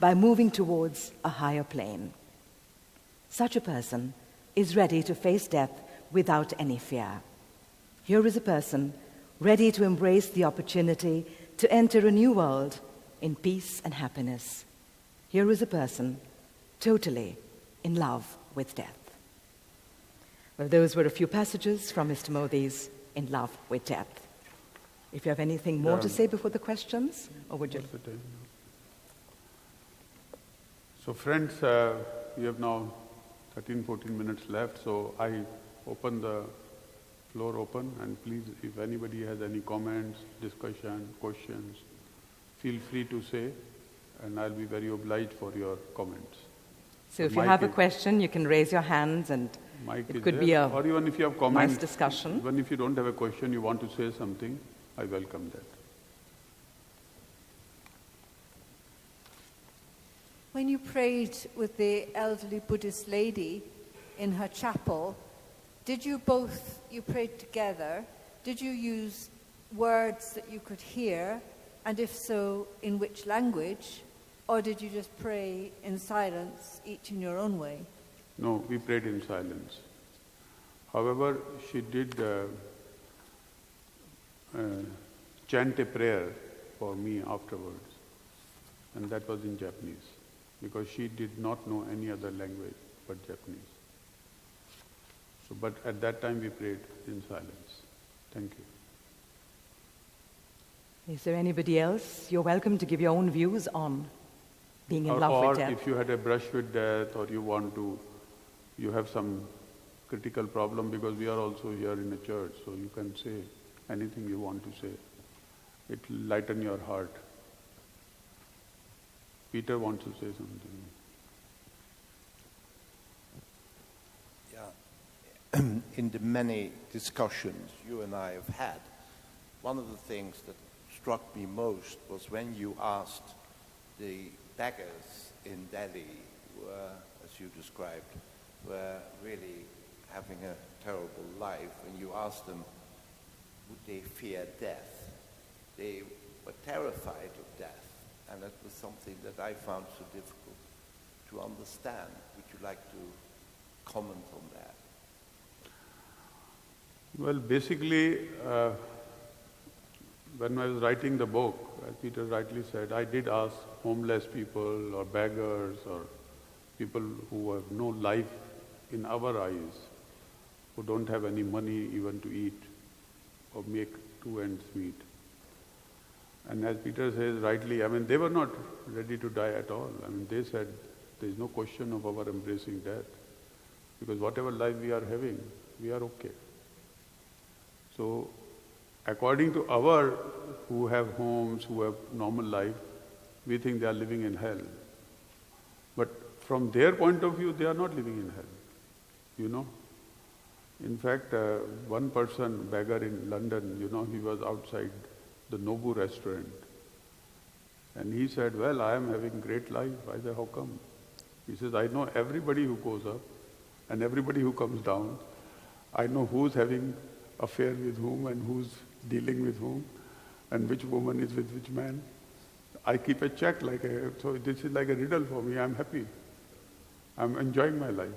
by moving towards a higher plane. Such a person is ready to face death without any fear. Here is a person ready to embrace the opportunity to enter a new world in peace and happiness. Here is a person totally in love with death. Well, those were a few passages from Mr. Modi's In Love with Death. If you have anything more to say before the questions, or would you? What's the time now? So friends, we have now 13-14 minutes left, so I open the floor open, and please, if anybody has any comments, discussion, questions, feel free to say, and I'll be very obliged for your comments. So if you have a question, you can raise your hands, and it could be a or even if you have comments, nice discussion. Even if you don't have a question, you want to say something, I welcome that. When you prayed with the elderly Buddhist lady in her chapel, did you prayed together, did you use words that you could hear, and if so, in which language, or did you just pray in silence, each in your own way? No, we prayed in silence. However, she did chant a prayer for me afterwards, and that was in Japanese, because she did not know any other language but Japanese. So, but at that time we prayed in silence. Thank you. Is there anybody else? You're welcome to give your own views on being in love with death. Or if you had a brush with death, or you have some critical problem, because we are also here in a church, so you can say anything you want to say. It will lighten your heart. Peter wants to say something. Yeah. In the many discussions you and I have had, one of the things that struck me most was when you asked the beggars in Delhi, as you described, were really having a terrible life, and you asked them, would they fear death? They were terrified of death, and that was something that I found so difficult to understand. Would you like to comment on that? Well, basically, when I was writing the book, as Peter rightly said, I did ask homeless people or beggars or people who have no life in our eyes, who don't have any money even to eat or make two ends meet. And as Peter says rightly, they were not ready to die at all. They said there is no question of our embracing death, because whatever life we are having, we are okay. So, according to our, who have homes, who have normal life, we think they are living in hell. But from their point of view, they are not living in hell, you know. In fact, one person, beggar in London, he was outside the Nobu restaurant. And he said, well, I am having great life. I said, how come? He says, I know everybody who goes up and everybody who comes down. I know who's having affair with whom and who's dealing with whom and which woman is with which man. I keep a check so this is like a riddle for me. I'm happy. I'm enjoying my life.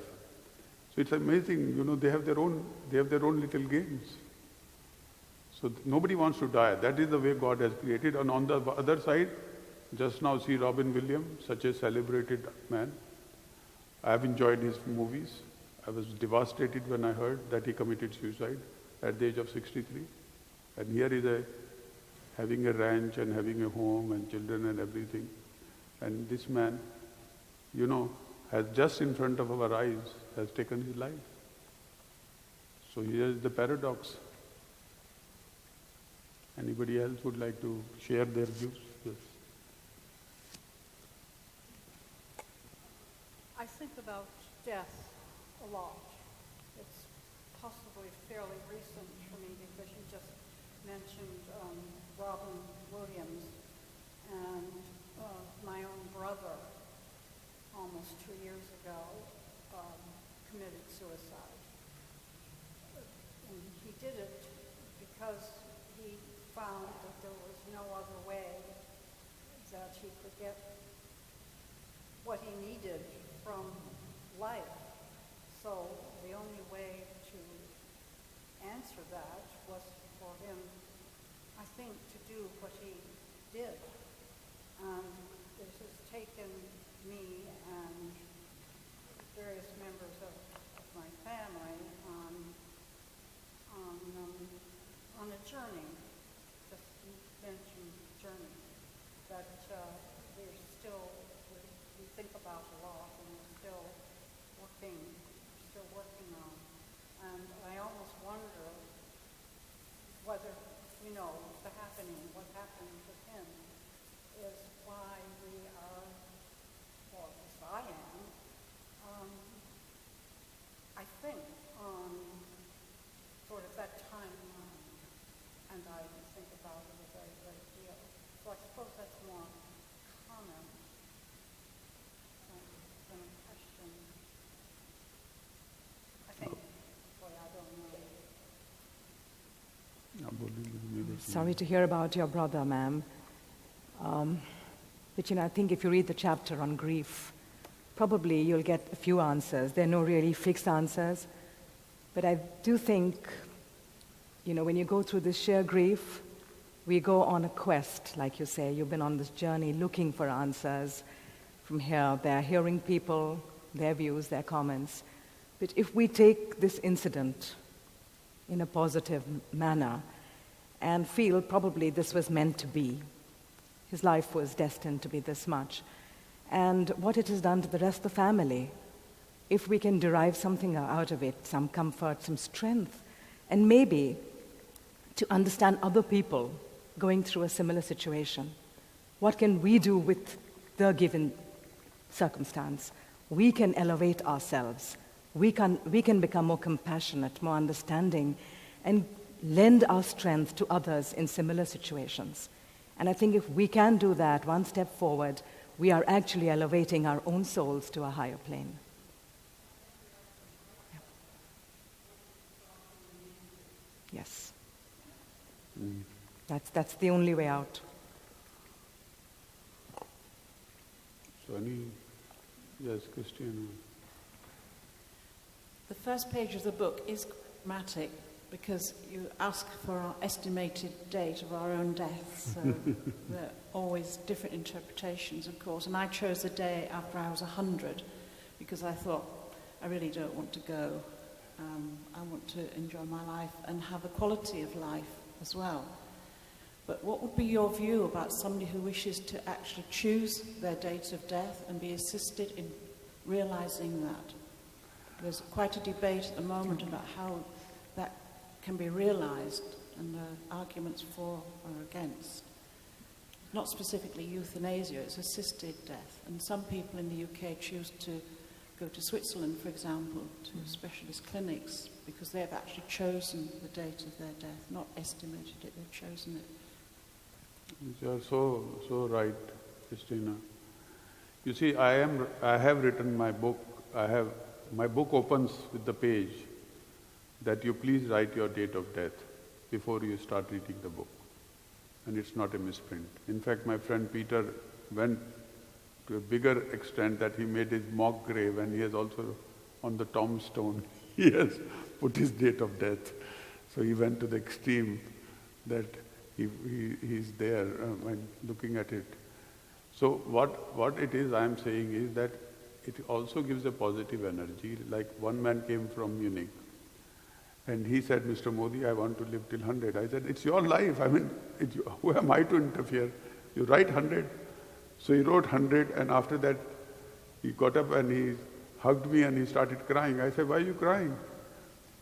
So it's amazing, they have their own little games. So nobody wants to die. That is the way God has created. And on the other side, just now see Robin Williams, such a celebrated man. I have enjoyed his movies. I was devastated when I heard that he committed suicide at the age of 63. And here is having a ranch and having a home and children and everything. And this man, has just in front of our eyes, has taken his life. So here is the paradox. Anybody else would like to share their views? about death a lot. It's possibly fairly recent for me because you just mentioned Robin Williams, and my own brother, almost 2 years ago, committed suicide. And he did it because he found that there was no other way that he could get what he needed from life. So the only way to answer that was for him, I think, to do what he did. And this has taken me and various members of my family on a journey, just mentioned journey, that we're still, we think about a lot and we're still working on. And I almost wonder whether, what happened with him is why we are, or at least I am, I think, on sort of that timeline, and I think about it a very great deal. So I suppose that's more comment than a question. I think, boy, I don't know. Sorry to hear about your brother, ma'am. But I think if you read the chapter on grief, probably you'll get a few answers. There are no really fixed answers. But I do think, when you go through this sheer grief, we go on a quest, like you say. You've been on this journey looking for answers from here, there, hearing people, their views, their comments. But if we take this incident in a positive manner and feel probably this was meant to be, his life was destined to be this much, and what it has done to the rest of the family, if we can derive something out of it, some comfort, some strength, and maybe to understand other people going through a similar situation. What can we do with the given circumstance? We can elevate ourselves. We can become more compassionate, more understanding, and lend our strength to others in similar situations. And I think if we can do that one step forward, we are actually elevating our own souls to a higher plane. Yeah. Yes. That's the only way out. So yes, Christian. The first page of the book is dramatic because you ask for our estimated date of our own death. So there are always different interpretations, of course. And I chose the day after I was 100 because I thought, I really don't want to go. I want to enjoy my life and have a quality of life as well. But what would be your view about somebody who wishes to actually choose their date of death and be assisted in realizing that? There's quite a debate at the moment about how that can be realized and the arguments for or against. Not specifically euthanasia, it's assisted death. And some people in the UK choose to go to Switzerland, for example, to specialist clinics because they've actually chosen the date of their death, not estimated it, they've chosen it. You are so right, Christina. You see, I have written my book. My book opens with the page that you please write your date of death before you start reading the book. And it's not a misprint. In fact, my friend Peter went to a bigger extent that he made his mock grave, and he has also, on the tombstone, he has put his date of death. So he went to the extreme that he's there when looking at it. So what it is I am saying is that it also gives a positive energy. Like one man came from Munich and he said, Mr. Modi, I want to live till 100. I said, it's your life. I mean, who am I to interfere? You write 100. So he wrote 100, and after that he got up and he hugged me and he started crying. I said, why are you crying?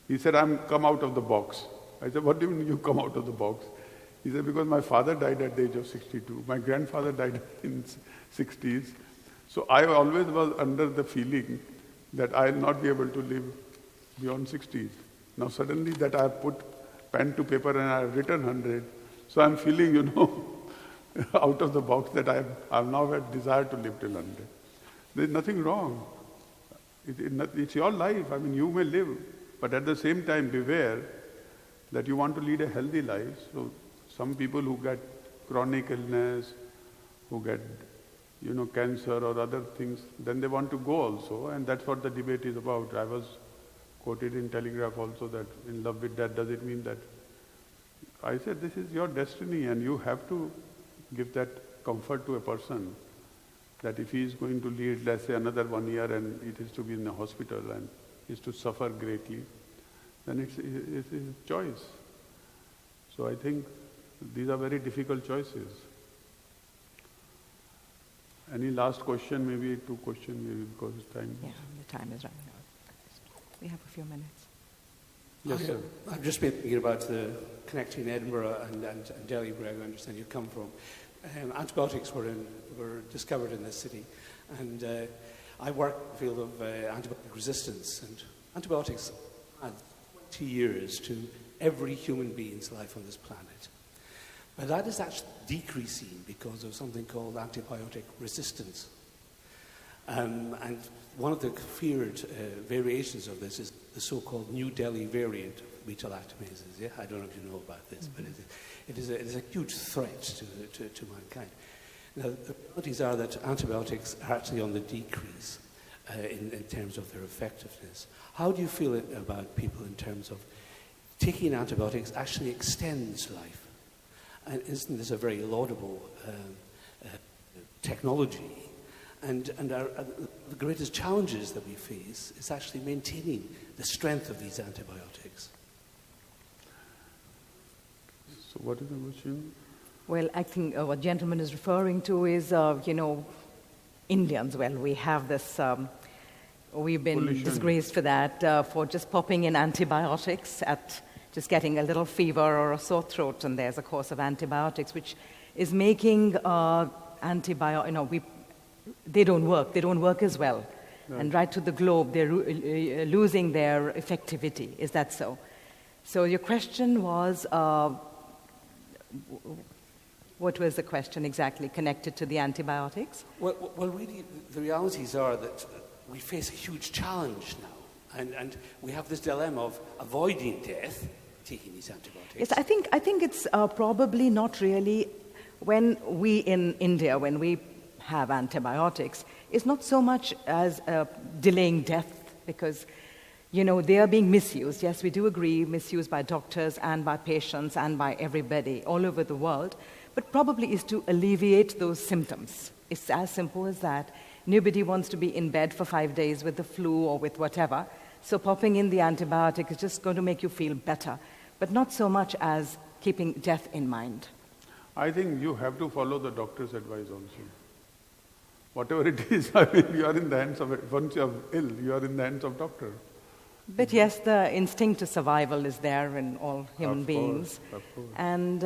He said, I'm come out of the box. I said, what do you mean you come out of the box? He said, because my father died at the age of 62. My grandfather died in 60s. So I always was under the feeling that I'll not be able to live beyond 60s. Now suddenly that I've put pen to paper and I've written 100, so I'm feeling, out of the box that I've now had desire to live till 100. There's nothing wrong. It's your life. I mean, you may live, but at the same time beware that you want to lead a healthy life. So some people who get chronic illness, who get cancer or other things, then they want to go also, and that's what the debate is about. I was quoted in Telegraph also that in love with death, does it mean that? I said this is your destiny and you have to give that comfort to a person that if he is going to lead, let's say, another 1 year and it is to be in a hospital and is to suffer greatly, then it's his choice. So I think these are very difficult choices. Any last question, maybe 2 questions, maybe because it's time. Yeah, the time is running out. We have a few minutes. Yes, sir. I've just been thinking about the connecting Edinburgh and Delhi, where I understand you come from. Antibiotics were discovered in this city, and I work in the field of antibiotic resistance, and antibiotics add 20 years to every human being's life on this planet. But that is actually decreasing because of something called antibiotic resistance. And one of the feared variations of this is the so-called New Delhi variant of beta lactamases. Yeah? I don't know if you know about this, but it is a huge threat to mankind. Now, the realities are that antibiotics are actually on the decrease in terms of their effectiveness. How do you feel about people in terms of taking antibiotics actually extends life? And isn't this a very laudable technology? And the greatest challenges that we face is actually maintaining the strength of these antibiotics. So what is the question? Well, I think what gentleman is referring to is, Indians. Well, we have this, we've been Pollution. disgraced for that, for just popping in antibiotics at just getting a little fever or a sore throat, and there's a course of antibiotics, which is making they don't work as well. Right. And right to the globe, they're losing their effectivity. Is that so? So your question was, what was the question exactly connected to the antibiotics? Well, really, the realities are that we face a huge challenge now, and we have this dilemma of avoiding death, taking these antibiotics. Yes, I think it's probably not really when we in India, when we have antibiotics, it's not so much as delaying death because, they are being misused. Yes, we do agree, misused by doctors and by patients and by everybody all over the world, but probably is to alleviate those symptoms. It's as simple as that. Nobody wants to be in bed for 5 days with the flu or with whatever, so popping in the antibiotic is just going to make you feel better, but not so much as keeping death in mind. I think you have to follow the doctor's advice also. Whatever it is, I mean, you are in the hands of it. Once you are ill, you are in the hands of doctor. But yes, the instinct to survival is there in all human beings. Of course. And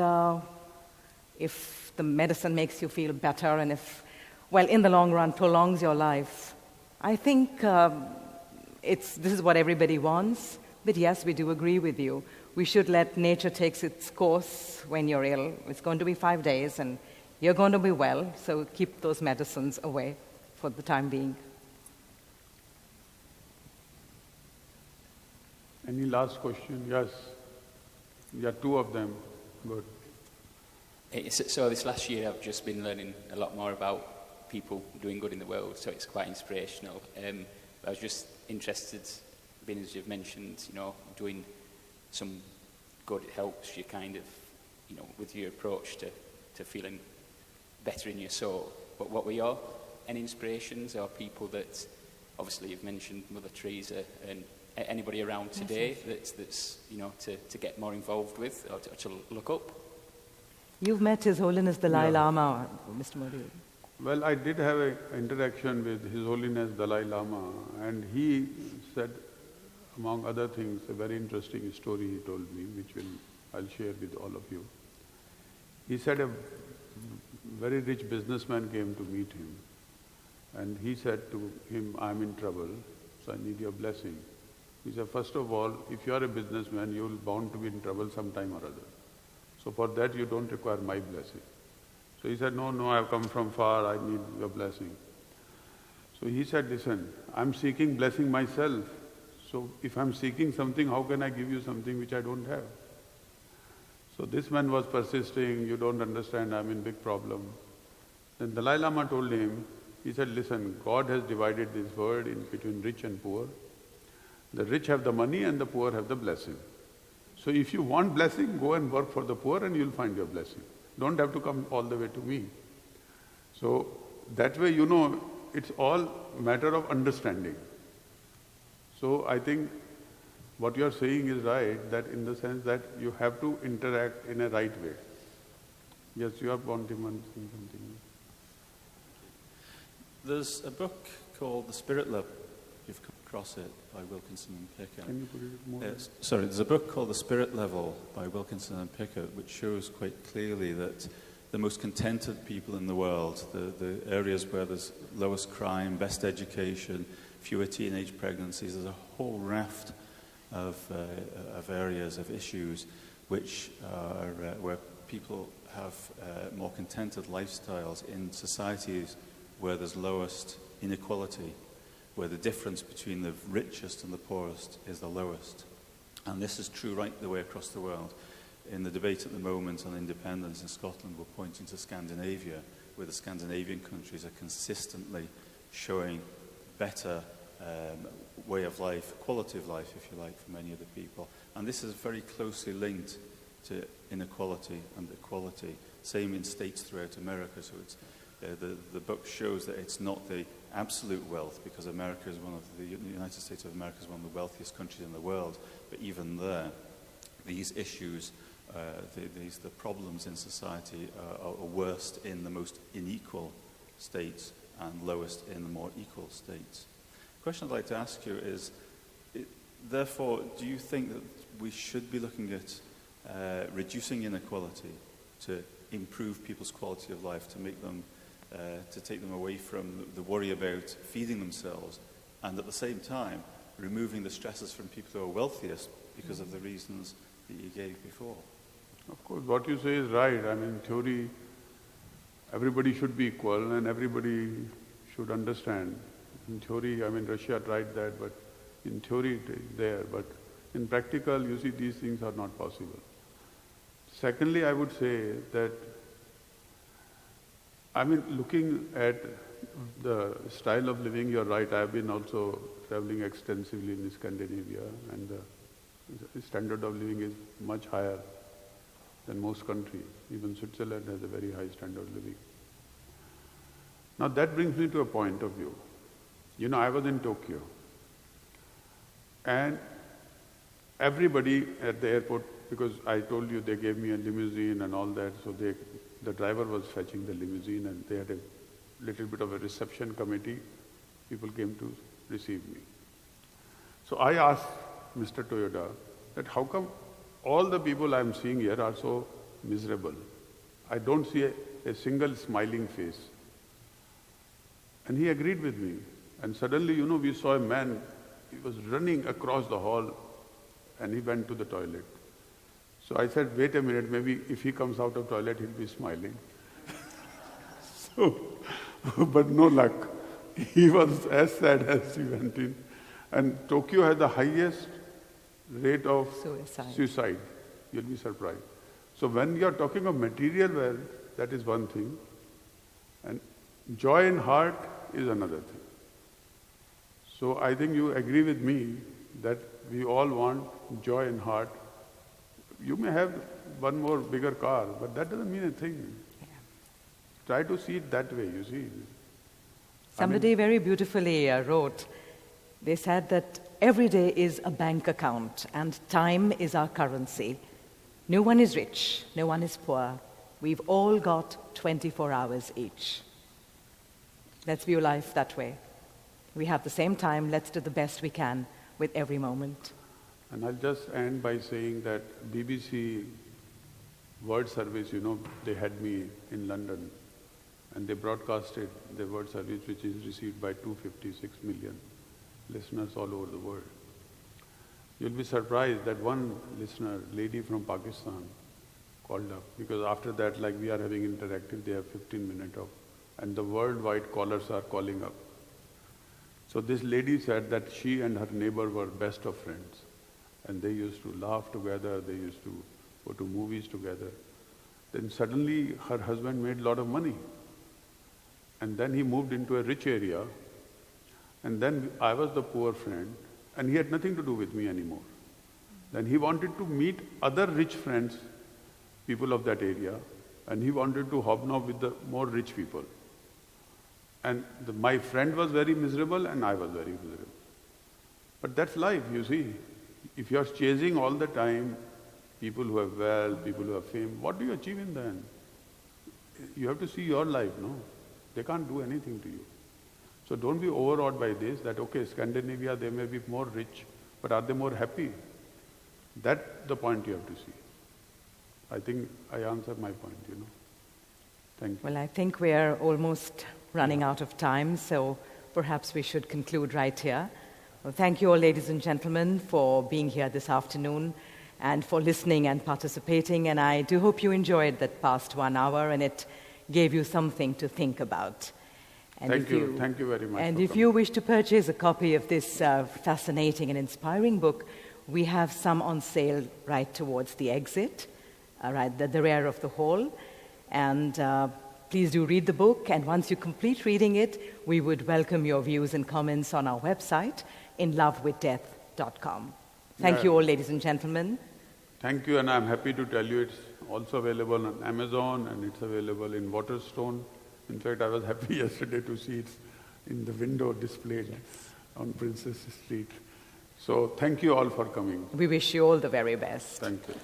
if the medicine makes you feel better and if, in the long run, prolongs your life, I think this is what everybody wants. But yes, we do agree with you. We should let nature take its course when you're ill. It's going to be 5 days and you're going to be well, so keep those medicines away for the time being. Any last question? Yes. Yeah, 2 of them. Good. So this last year I've just been learning a lot more about people doing good in the world, so it's quite inspirational. I was just interested, being as you've mentioned, doing some good helps you kind of, with your approach to feeling better in your soul. But what were any inspirations or people that, obviously you've mentioned Mother Teresa and anybody around today that's to get more involved with or to look up? You've met His Holiness Dalai Lama, Mr. Modi. Well, I did have an interaction with His Holiness Dalai Lama, and he said, among other things, a very interesting story he told me, which I'll share with all of you. He said a very rich businessman came to meet him, and he said to him, "I'm in trouble. so I need your blessing. He said, first of all, if you are a businessman, you will bound to be in trouble sometime or other. So for that you don't require my blessing. So he said, no, I have come from far, I need your blessing. So he said, listen, I'm seeking blessing myself. So if I'm seeking something, how can I give you something which I don't have? So this man was persisting, you don't understand, I'm in big problem. Then Dalai Lama told him, he said, listen, God has divided this world in between rich and poor. The rich have the money and the poor have the blessing. So if you want blessing, go and work for the poor and you'll find your blessing. Don't have to come all the way to me. So that way, it's all matter of understanding. So I think what you are saying is right, that in the sense that you have to interact in a right way. Yes, you are wanting something. There's a book called The Spirit Level. You've come across it, by Wilkinson and Pickett. Can you put it more? Sorry, there's a book called The Spirit Level by Wilkinson and Pickett, which shows quite clearly that the most contented people in the world, the areas where there's lowest crime, best education, fewer teenage pregnancies, there's a whole raft of areas, of issues, which are where people have more contented lifestyles in societies where there's lowest inequality, where the difference between the richest and the poorest is the lowest. And this is true right the way across the world. In the debate at the moment on independence in Scotland, we're pointing to Scandinavia, where the Scandinavian countries are consistently showing better way of life, quality of life, if you like, for many of the people. And this is very closely linked to inequality and equality. Same in states throughout America. So it's the book shows that it's not the absolute wealth, because America is the United States of America is one of the wealthiest countries in the world. But even there, these issues, the problems in society are worst in the most unequal states and lowest in the more equal states. The question I'd like to ask you is, therefore, do you think that we should be looking at reducing inequality to improve people's quality of life, to make them, to take them away from the worry about feeding themselves, and at the same time removing the stresses from people who are wealthiest because of the reasons that you gave before? Of course, what you say is right. I mean, in theory, everybody should be equal and everybody should understand. In theory, I mean, Russia tried that, but in theory it is there. But in practical, you see, these things are not possible. Secondly, I would say that, I mean, looking at the style of living, you're right. I have been also traveling extensively in Scandinavia, and the standard of living is much higher than most countries. Even Switzerland has a very high standard of living. Now that brings me to a point of view. I was in Tokyo, and everybody at the airport, because I told you they gave me a limousine and all that, so the driver was fetching the limousine, and they had a little bit of a reception committee. People came to receive me. So I asked Mr. Toyoda that how come all the people I'm seeing here are so miserable? I don't see a single smiling face. And he agreed with me. And suddenly, we saw a man, he was running across the hall and he went to the toilet. So I said, wait a minute, maybe if he comes out of toilet, he'll be smiling. But no luck. He was as sad as he went in. And Tokyo has the highest rate of suicide. You'll be surprised. So when you're talking of material wealth, that is one thing. And joy in heart is another thing. So I think you agree with me that we all want joy in heart. You may have one more bigger car, but that doesn't mean a thing. Yeah. Try to see it that way, you see. Somebody very beautifully wrote, they said that every day is a bank account and time is our currency. No one is rich, no one is poor. We've all got 24 hours each. Let's view life that way. We have the same time, let's do the best we can with every moment. And I'll just end by saying that BBC World Service, they had me in London and they broadcasted the World Service, which is received by 256 million. listeners all over the world. You'll be surprised that one listener, lady from Pakistan, called up, because after that, like we are having interactive, they have 15 minutes of, and the worldwide callers are calling up. So this lady said that she and her neighbor were best of friends, and they used to laugh together, they used to go to movies together. Then suddenly her husband made a lot of money, and then he moved into a rich area, and then I was the poor friend, and he had nothing to do with me anymore. Then he wanted to meet other rich friends, people of that area, and he wanted to hobnob with the more rich people. And my friend was very miserable and I was very miserable. But that's life, you see. If you are chasing all the time people who have wealth, people who have fame, what do you achieve in the end? You have to see your life, no? They can't do anything to you. So don't be overawed by this, that okay, Scandinavia, they may be more rich, but are they more happy? That's the point you have to see. I think I answered my point, Thank you. Well, I think we're almost running out of time, so perhaps we should conclude right here. Well, thank you all, ladies and gentlemen, for being here this afternoon and for listening and participating. And I do hope you enjoyed that past 1 hour and it gave you something to think about. And Thank you very much. And if you wish to purchase a copy of this fascinating and inspiring book, we have some on sale right towards the exit, right at the rear of the hall. And please do read the book, and once you complete reading it, we would welcome your views and comments on our website, inlovewithdeath.com. Thank you all, ladies and gentlemen. Thank you, and I'm happy to tell you it's also available on Amazon and it's available in Waterstone. In fact, I was happy yesterday to see it in the window displayed on Princess Street. So thank you all for coming. We wish you all the very best. Thank you.